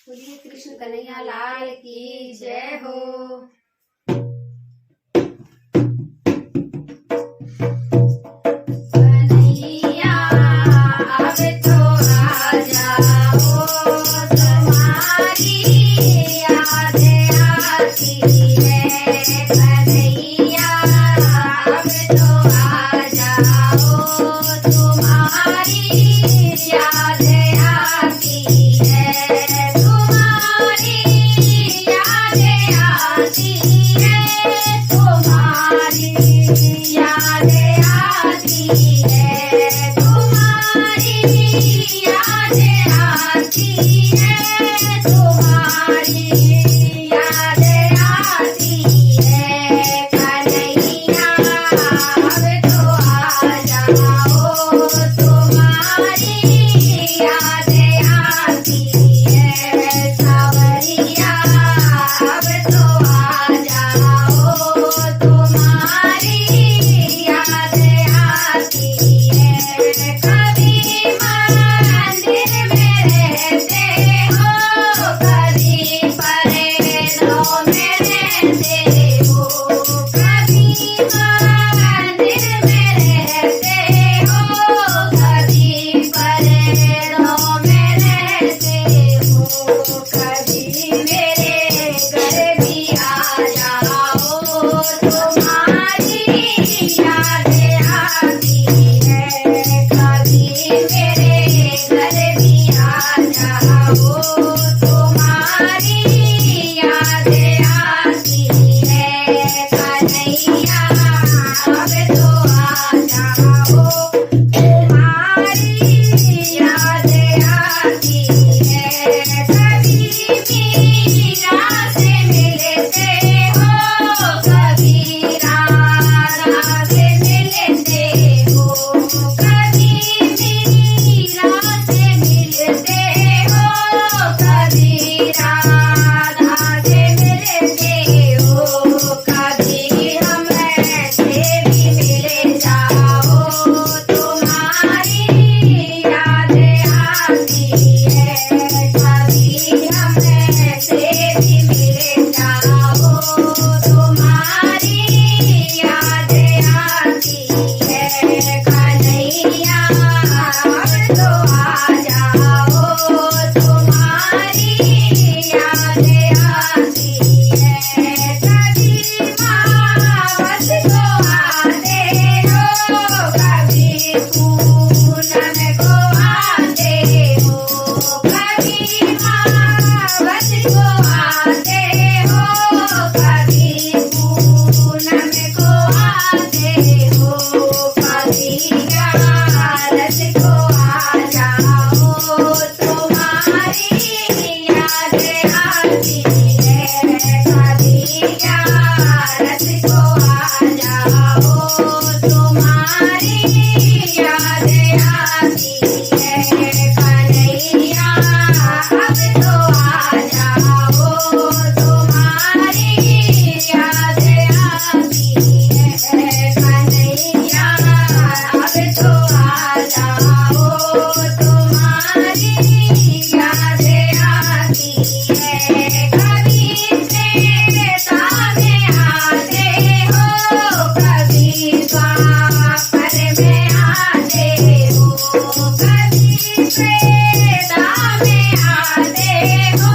बोलिए कृष्ण कन्हैया लाल की जय हो। कन्हैया अब तो आ जाओ, तुम्हारी याद आती है। कन्हैया अब तो आ जाओ, तुम्हारी याद आती है। तुम्हारी याद आती है, तुम्हारी याद आती है, तुम्हारी याद आती है, तुम्हारी याद आती है। कन्हैया अब तो आ जाओ, तुम्हारी याद आती है। सावरिया अब तो आ जाओ, तुम्हारी याद आती है। कभी मंदिर में रहते हो, कभी परेडों में रहते हो। कभी मंदिर में रहते हो, कभी परेडों में रहते हो। कभी मेरे घर भी आ जाओ, तुम्हारी याद आती है। कभी मेरे घर भी आ जाओ, तुम्हारी याद आती है। कन्हैया अब तो आ जाओ, तुम्हारी याद आती है। कभी मीरा से मिलते हो, कभी राधा से मिलते हो। कभी मीरा से मिलते हो, कभी राधा से मिलते हो। कभी हमसे भी मिल जाओ, तुम्हारी याद आती है। कभी हमसे भी मिल जाओ, तुम्हारी याद आती है। कन्हैया अब तो आ जाओ, तुम्हारी याद आती है। कभी मावस को आते हो, कभी पूनम को आते हो। कभी मावस को आते हो, कभी पूनम को आते हो। कभी ग्यारस को आ जाओ, तुम्हारी याद आती है। कभी ग्यारस को आ जाओ, तुम्हारी याद आती है। कन्हैया अब तो आ जाओ, तुम्हारी याद आती है। कन्हैया अब तो आ जाओ, तुम्हारी याद आती है। कभी त्रेता में आते हो, कभी द्वापर में आते हो। कभी त्रेता में आते हो,